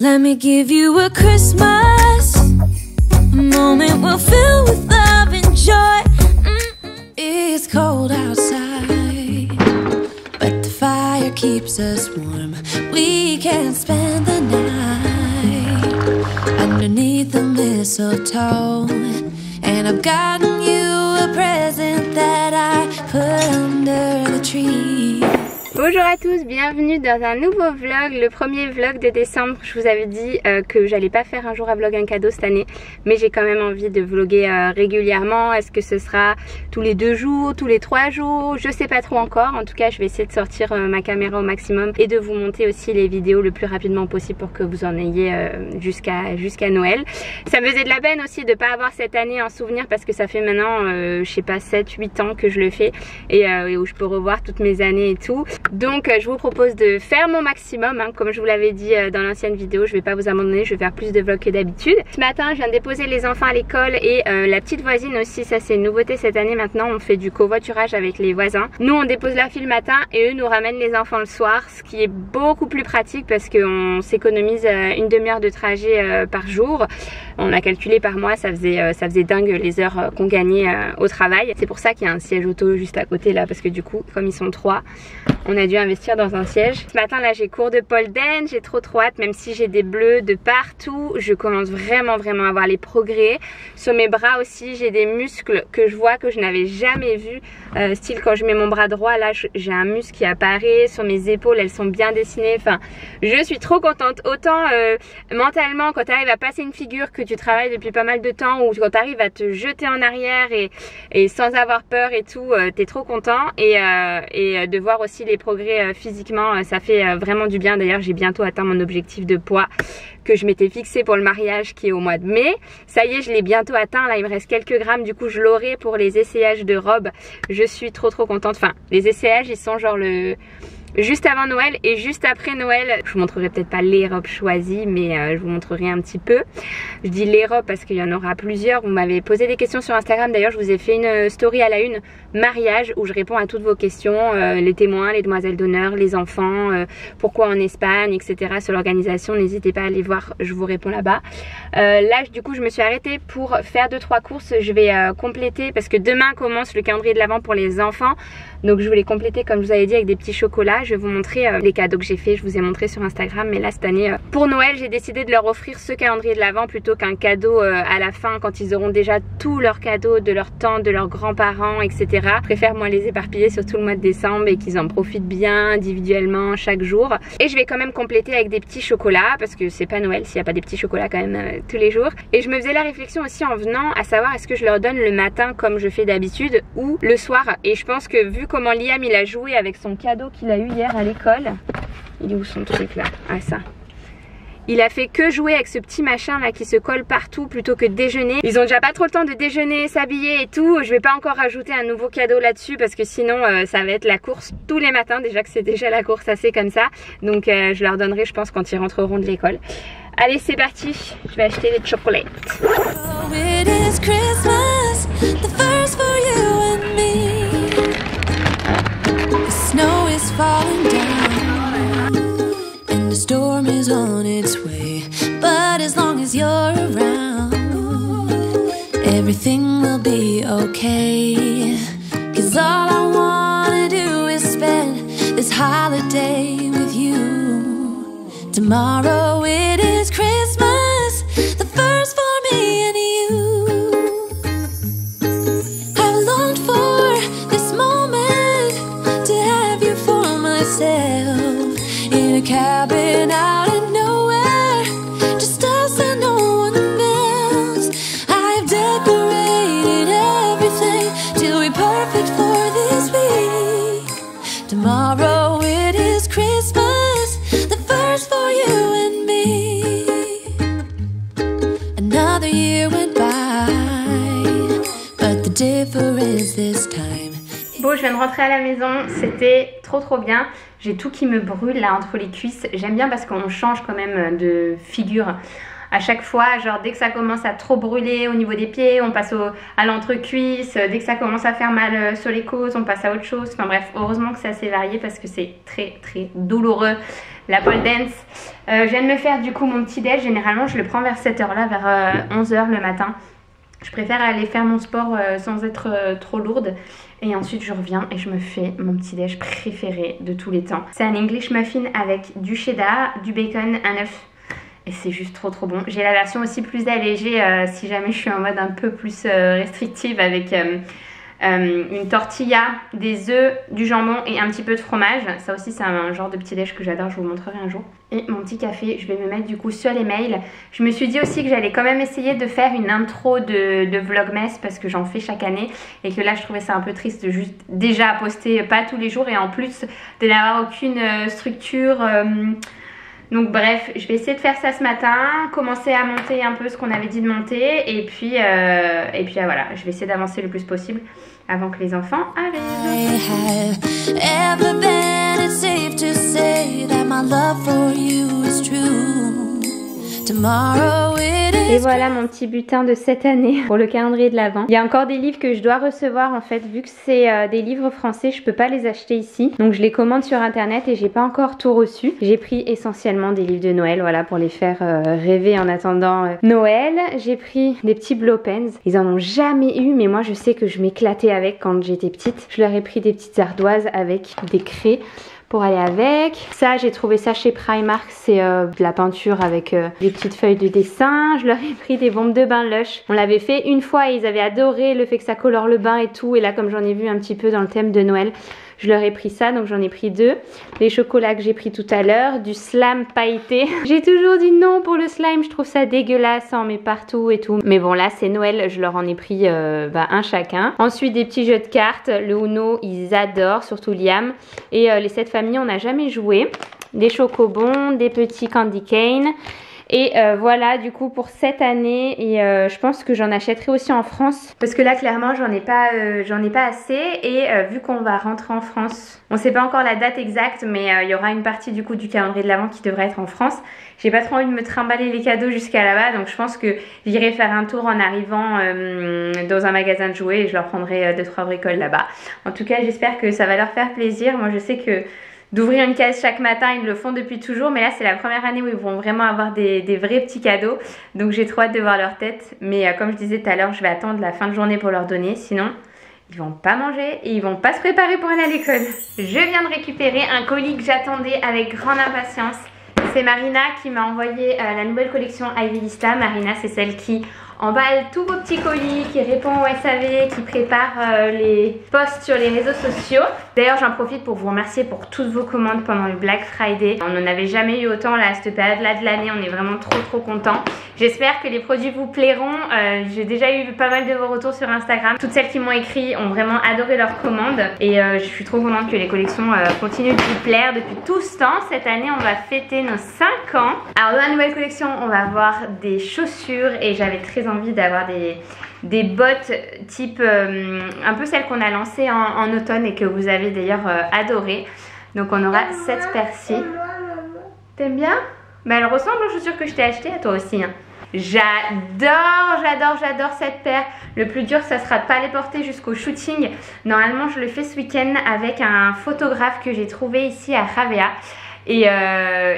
Let me give you a Christmas, a moment we'll fill with love and joy. It's cold outside, but the fire keeps us warm. We can spend the night underneath the mistletoe, and I've gotten you a present that I put under the tree. Bonjour à tous, bienvenue dans un nouveau vlog, le premier vlog de décembre. Je vous avais dit que j'allais pas faire un jour à vlog un cadeau cette année, mais j'ai quand même envie de vlogger régulièrement. Est-ce que ce sera tous les 2 jours, tous les 3 jours? Je sais pas trop encore. En tout cas, je vais essayer de sortir ma caméra au maximum et de vous monter aussi les vidéos le plus rapidement possible pour que vous en ayez jusqu'à Noël. Ça me faisait de la peine aussi de pas avoir cette année en souvenir parce que ça fait maintenant, je sais pas, 7-8 ans que je le fais et où je peux revoir toutes mes années et tout. Donc je vous propose de faire mon maximum, hein. Comme je vous l'avais dit dans l'ancienne vidéo, je vais pas vous abandonner, je vais faire plus de vlogs que d'habitude. Ce matin je viens de déposer les enfants à l'école et la petite voisine aussi, ça c'est une nouveauté cette année maintenant, on fait du covoiturage avec les voisins. Nous on dépose leur fille le matin et eux nous ramènent les enfants le soir, ce qui est beaucoup plus pratique parce qu'on s'économise une demi-heure de trajet par jour. On a calculé par mois, ça faisait dingue les heures qu'on gagnait au travail. C'est pour ça qu'il y a un siège auto juste à côté là, parce que du coup comme ils sont 3, on a dû investir dans un siège. Ce matin là j'ai cours de pole dance, j'ai trop hâte, même si j'ai des bleus de partout, je commence vraiment à voir les progrès. Sur mes bras aussi j'ai des muscles que je vois que je n'avais jamais vu, style quand je mets mon bras droit là j'ai un muscle qui apparaît, sur mes épaules elles sont bien dessinées, enfin je suis trop contente. Autant mentalement quand tu arrives à passer une figure que tu travailles depuis pas mal de temps, ou quand tu arrives à te jeter en arrière et sans avoir peur et tout, t'es trop content, et de voir aussi les progrès physiquement, ça fait vraiment du bien. D'ailleurs j'ai bientôt atteint mon objectif de poids que je m'étais fixé pour le mariage qui est au mois de mai. Ça y est, je l'ai bientôt atteint, là il me reste quelques grammes, du coup je l'aurai pour les essayages de robes. Je suis trop contente. Enfin les essayages ils sont genre juste avant Noël et juste après Noël. Je vous montrerai peut-être pas les robes choisies, mais je vous montrerai un petit peu. Je dis les robes parce qu'il y en aura plusieurs. Vous m'avez posé des questions sur Instagram, d'ailleurs je vous ai fait une story à la une mariage où je réponds à toutes vos questions, les témoins, les demoiselles d'honneur, les enfants, pourquoi en Espagne, etc. Sur l'organisation, n'hésitez pas à aller voir, je vous réponds là-bas. Là du coup je me suis arrêtée pour faire 2-3 courses. Je vais compléter parce que demain commence le calendrier de l'Avent pour les enfants, donc je voulais compléter comme je vous avais dit avec des petits chocolats. Je vais vous montrer les cadeaux que j'ai fait, je vous ai montré sur Instagram, mais là cette année pour Noël j'ai décidé de leur offrir ce calendrier de l'Avent plutôt qu'un cadeau à la fin quand ils auront déjà tous leurs cadeaux de leur tante, de leurs grands-parents, etc. Je préfère moi les éparpiller sur tout le mois de décembre et qu'ils en profitent bien individuellement chaque jour. Et je vais quand même compléter avec des petits chocolats parce que c'est pas Noël s'il n'y a pas des petits chocolats quand même tous les jours. Et je me faisais la réflexion aussi en venant à savoir est-ce que je leur donne le matin comme je fais d'habitude ou le soir. Et je pense que vu comment Liam il a joué avec son cadeau qu'il a eu hier à l'école, il est où son truc là? Ah ça. Il a fait que jouer avec ce petit machin là qui se colle partout plutôt que déjeuner. Ils ont déjà pas trop le temps de déjeuner, s'habiller et tout. Je vais pas encore rajouter un nouveau cadeau là-dessus parce que sinon ça va être la course tous les matins. Déjà que c'est déjà la course assez comme ça. Donc je leur donnerai je pense quand ils rentreront de l'école. Allez c'est parti, je vais acheter des chocolates. Oh, it is Christmas, the first for you and me. The snow is falling down and the storm is on its way, but as long as you're around everything will be okay, 'cause all I wanna do is spend this holiday with you. Tomorrow it is Christmas, the first for me and you. I've longed for this moment to have you for myself in a cabin out in nowhere, just us and no one else. I've decorated everything till we're perfect for this week. Tomorrow it is Christmas, the first for you and me. Another year went by, but the difference this time. Bon, je viens de rentrer à la maison, c'était trop bien. J'ai tout qui me brûle là entre les cuisses. J'aime bien parce qu'on change quand même de figure à chaque fois, genre dès que ça commence à trop brûler au niveau des pieds, on passe à l'entrecuisse, dès que ça commence à faire mal sur les côtes, on passe à autre chose. Enfin bref, heureusement que c'est assez varié parce que c'est très très douloureux la pole dance. Je viens de me faire du coup mon petit déj. Généralement je le prends vers cette heure là, vers 11h le matin. Je préfère aller faire mon sport sans être trop lourde. Et ensuite je reviens et je me fais mon petit déj préféré de tous les temps. C'est un English muffin avec du cheddar, du bacon, un œuf. Et c'est juste trop trop bon. J'ai la version aussi plus allégée si jamais je suis en mode un peu plus restrictive avec une tortilla, des œufs, du jambon et un petit peu de fromage. Ça aussi c'est un genre de petit déj que j'adore, je vous montrerai un jour. Et mon petit café, je vais me mettre du coup sur les mails. Je me suis dit aussi que j'allais quand même essayer de faire une intro de Vlogmas parce que j'en fais chaque année et que là je trouvais ça un peu triste de juste déjà poster pas tous les jours et en plus de n'avoir aucune structure. Donc bref, je vais essayer de faire ça ce matin, commencer à monter un peu ce qu'on avait dit de monter et puis voilà, je vais essayer d'avancer le plus possible avant que les enfants arrivent. Et voilà mon petit butin de cette année pour le calendrier de l'Avent. Il y a encore des livres que je dois recevoir en fait, vu que c'est des livres français, je peux pas les acheter ici. Donc je les commande sur internet et j'ai pas encore tout reçu. J'ai pris essentiellement des livres de Noël, voilà, pour les faire rêver en attendant Noël. J'ai pris des petits blow pens. Ils en ont jamais eu, mais moi je sais que je m'éclatais avec quand j'étais petite. Je leur ai pris des petites ardoises avec des craies pour aller avec. Ça, j'ai trouvé ça chez Primark, c'est de la peinture avec des petites feuilles de dessin. Je leur ai pris des bombes de bain Lush. On l'avait fait une fois et ils avaient adoré le fait que ça colore le bain et tout. Et là, comme j'en ai vu un petit peu dans le thème de Noël, je leur ai pris ça, donc j'en ai pris 2. Les chocolats que j'ai pris tout à l'heure, du slime pailleté. J'ai toujours dit non pour le slime, je trouve ça dégueulasse, ça en met partout et tout. Mais bon, là c'est Noël, je leur en ai pris un chacun. Ensuite des petits jeux de cartes, le Uno, ils adorent, surtout Liam. Et les 7 familles, on n'a jamais joué. Des chocobons, des petits candy cane. Et voilà du coup pour cette année et je pense que j'en achèterai aussi en France parce que là clairement j'en ai pas assez et vu qu'on va rentrer en France, on sait pas encore la date exacte mais il y aura une partie du coup du calendrier de l'Avent qui devrait être en France. J'ai pas trop envie de me trimballer les cadeaux jusqu'à là-bas donc je pense que j'irai faire un tour en arrivant dans un magasin de jouets et je leur prendrai 2-3 bricoles là-bas. En tout cas j'espère que ça va leur faire plaisir. Moi je sais que d'ouvrir une case chaque matin, ils le font depuis toujours, mais là c'est la première année où ils vont vraiment avoir des vrais petits cadeaux, donc j'ai trop hâte de voir leur tête, mais comme je disais tout à l'heure, je vais attendre la fin de journée pour leur donner, sinon ils vont pas manger et ils vont pas se préparer pour aller à l'école. Je viens de récupérer un colis que j'attendais avec grande impatience, c'est Marina qui m'a envoyé la nouvelle collection Ivy Lista. Marina c'est celle qui emballe tous vos petits colis, qui répond au SAV, qui prépare les posts sur les réseaux sociaux. D'ailleurs j'en profite pour vous remercier pour toutes vos commandes pendant le Black Friday. On n'en avait jamais eu autant là à cette période là de l'année, on est vraiment trop contents. J'espère que les produits vous plairont. J'ai déjà eu pas mal de vos retours sur Instagram. Toutes celles qui m'ont écrit ont vraiment adoré leurs commandes et je suis trop contente que les collections continuent de vous plaire depuis tout ce temps. Cette année on va fêter nos 5 ans. Alors dans la nouvelle collection on va avoir des chaussures et j'avais très envie d'avoir des bottes type un peu celles qu'on a lancées en automne et que vous avez d'ailleurs adoré. Donc on aura cette paire-ci. T'aimes bien? Bah elle ressemble aux chaussures que je t'ai achetées, à toi aussi hein. J'adore cette paire. Le plus dur ça sera de pas les porter jusqu'au shooting. Normalement je le fais ce week-end avec un photographe que j'ai trouvé ici à Ravea. Et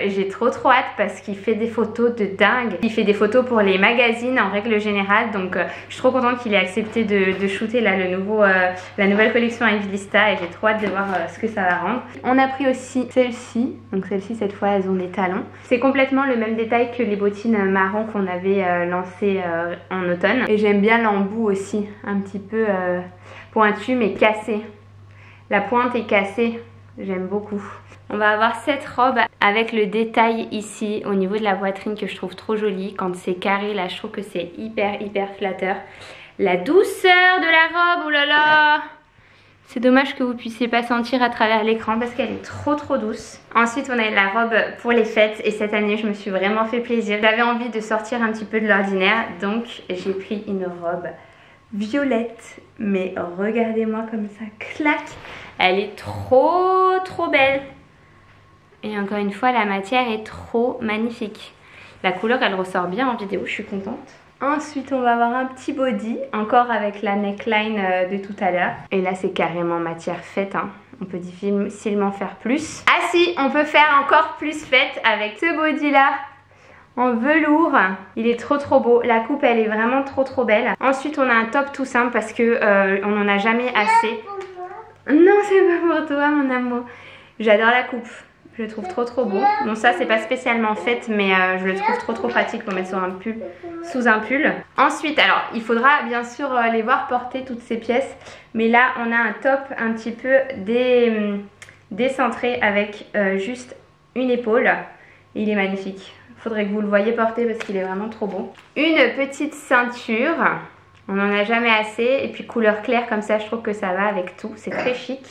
j'ai trop hâte parce qu'il fait des photos de dingue. Il fait des photos pour les magazines en règle générale. Donc je suis trop contente qu'il ait accepté de shooter là la nouvelle collection Ivy Lista. Et j'ai trop hâte de voir ce que ça va rendre. On a pris aussi celle-ci. Donc celle-ci cette fois elles ont des talons. C'est complètement le même détail que les bottines marron qu'on avait lancées en automne. Et j'aime bien l'embout aussi. Un petit peu pointu mais cassé. La pointe est cassée. J'aime beaucoup. On va avoir cette robe avec le détail ici au niveau de la poitrine que je trouve trop jolie. Quand c'est carré là je trouve que c'est hyper flatteur. La douceur de la robe, oh là là! C'est dommage que vous puissiez pas sentir à travers l'écran parce qu'elle est trop douce. Ensuite on a la robe pour les fêtes et cette année je me suis vraiment fait plaisir. J'avais envie de sortir un petit peu de l'ordinaire donc j'ai pris une robe violette. Mais regardez-moi comme ça claque. Elle est trop belle. Et encore une fois la matière est trop magnifique. La couleur elle ressort bien en vidéo, je suis contente. Ensuite on va avoir un petit body, encore avec la neckline de tout à l'heure. Et là c'est carrément matière faite, hein. On peut difficilement faire plus. Ah si, on peut faire encore plus faite avec ce body là en velours. Il est trop beau, la coupe elle est vraiment trop belle. Ensuite on a un top tout simple parce que on n'en a jamais assez. Non, c'est pas pour toi mon amour. J'adore la coupe. Je le trouve trop beau. Bon ça c'est pas spécialement fait mais je le trouve trop pratique pour mettre sur un pull, sous un pull. Ensuite alors il faudra bien sûr les voir porter toutes ces pièces. Mais là on a un top un petit peu décentré avec juste une épaule. Il est magnifique. Faudrait que vous le voyez porter parce qu'il est vraiment trop beau. Une petite ceinture. On n'en a jamais assez. Et puis couleur claire comme ça je trouve que ça va avec tout. C'est très chic.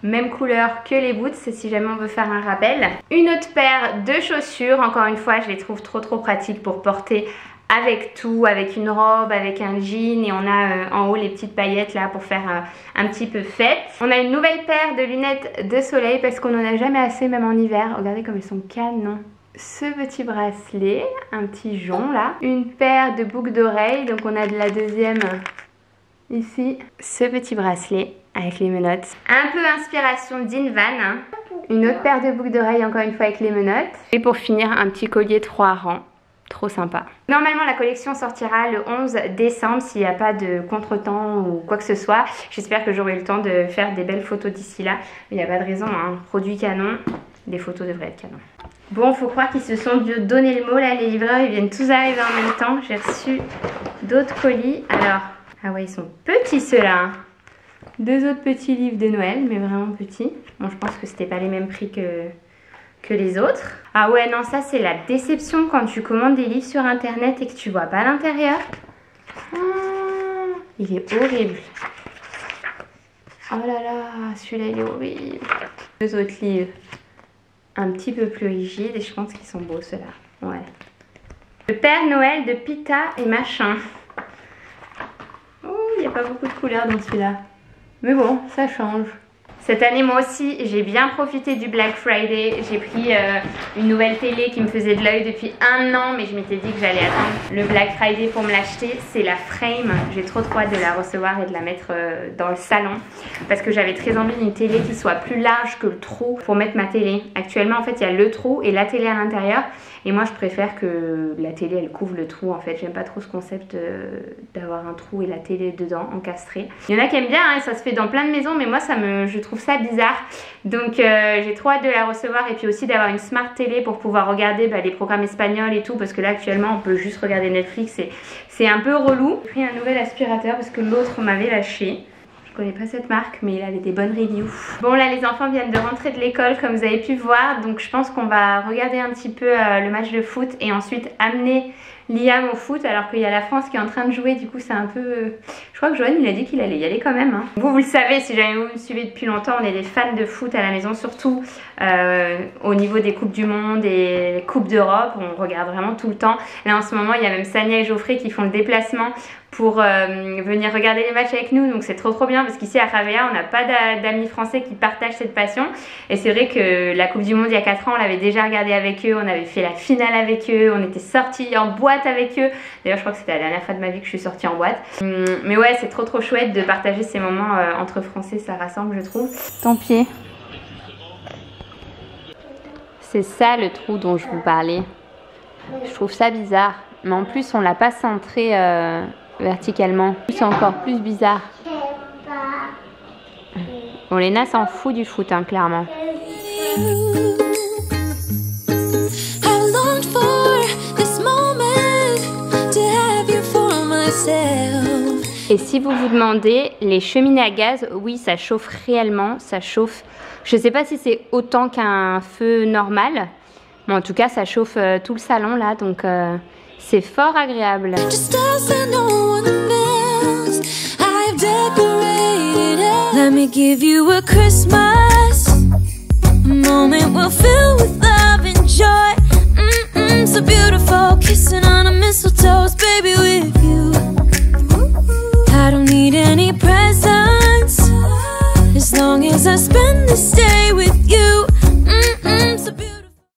Même couleur que les boots si jamais on veut faire un rappel. Une autre paire de chaussures. Encore une fois je les trouve trop pratiques pour porter avec tout, avec une robe, avec un jean. Et on a en haut les petites paillettes là pour faire un petit peu fête. On a une nouvelle paire de lunettes de soleil parce qu'on n'en a jamais assez même en hiver. Regardez comme elles sont canons. Ce petit bracelet, un petit jonc là. Une paire de boucles d'oreilles. Donc on a de la deuxième ici. Ce petit bracelet avec les menottes. Un peu inspiration d'Invan. Hein. Une autre paire de boucles d'oreilles encore une fois avec les menottes. Et pour finir un petit collier 3 rangs. Trop sympa. Normalement la collection sortira le 11 décembre s'il n'y a pas de contretemps ou quoi que ce soit. J'espère que j'aurai le temps de faire des belles photos d'ici là. Mais il n'y a pas de raison, hein. Produit canon, les photos devraient être canon. Bon, faut croire qu'ils se sont donné le mot là, les livreurs, ils viennent tous arriver en même temps. J'ai reçu d'autres colis. Alors, ah ouais, ils sont petits ceux-là. Hein. 2 autres petits livres de Noël, mais vraiment petits. Bon, je pense que c'était pas les mêmes prix que les autres. Ah ouais, non, ça c'est la déception quand tu commandes des livres sur internet et que tu vois pas l'intérieur. Il est horrible. Oh là là, celui-là il est horrible. 2 autres livres un petit peu plus rigides et je pense qu'ils sont beaux ceux-là. Ouais. Le Père Noël de Pita et machin. Oh, il n'y a pas beaucoup de couleurs dans celui-là. Mais bon, ça change. Cette année, moi aussi, j'ai bien profité du Black Friday. J'ai pris une nouvelle télé qui me faisait de l'œil depuis 1 an, mais je m'étais dit que j'allais attendre le Black Friday pour me l'acheter. C'est la Frame. J'ai trop hâte de la recevoir et de la mettre dans le salon parce que j'avais très envie d'une télé qui soit plus large que le trou pour mettre ma télé. Actuellement, en fait, il y a le trou et la télé à l'intérieur. Et moi, je préfère que la télé, elle couvre le trou. En fait, j'aime pas trop ce concept d'avoir un trou et la télé dedans, encastrée. Il y en a qui aiment bien, hein, ça se fait dans plein de maisons, mais moi, je trouve ça bizarre. Donc, j'ai trop hâte de la recevoir et puis aussi d'avoir une smart télé pour pouvoir regarder les programmes espagnols et tout. Parce que là, actuellement, on peut juste regarder Netflix et c'est un peu relou. J'ai pris un nouvel aspirateur parce que l'autre m'avait lâché. Je connais pas cette marque mais il avait des bonnes reviews. Bon là les enfants viennent de rentrer de l'école comme vous avez pu voir, donc je pense qu'on va regarder un petit peu le match de foot et ensuite amener Liam au foot alors qu'il y a la France qui est en train de jouer. Du coup c'est un peu... Je crois que Joanne il a dit qu'il allait y aller quand même. Hein. Vous le savez, si jamais vous me suivez depuis longtemps, on est des fans de foot à la maison, surtout au niveau des Coupes du Monde et les Coupes d'Europe. On regarde vraiment tout le temps. Là en ce moment il y a même Sania et Geoffrey qui font le déplacement pour venir regarder les matchs avec nous, donc c'est trop bien parce qu'ici à Ravea on n'a pas d'amis français qui partagent cette passion et c'est vrai que la Coupe du Monde il y a 4 ans on l'avait déjà regardé avec eux, on avait fait la finale avec eux, on était sortis en boîte avec eux, d'ailleurs je crois que c'était la dernière fois de ma vie que je suis sortie en boîte, mais ouais c'est trop chouette de partager ces moments entre français, ça rassemble je trouve. Ton pied, c'est ça le trou dont je vous parlais, je trouve ça bizarre, mais en plus on l'a pas centré verticalement. C'est encore plus bizarre. Bon, Léna s'en fout du foot, hein, clairement. Et si vous vous demandez, les cheminées à gaz, oui, ça chauffe réellement, ça chauffe. Je sais pas si c'est autant qu'un feu normal, mais en tout cas, ça chauffe tout le salon là, donc c'est fort agréable. Let me give you a Christmas moment we'll fill with love and joy. So beautiful, kissing on a mistletoe.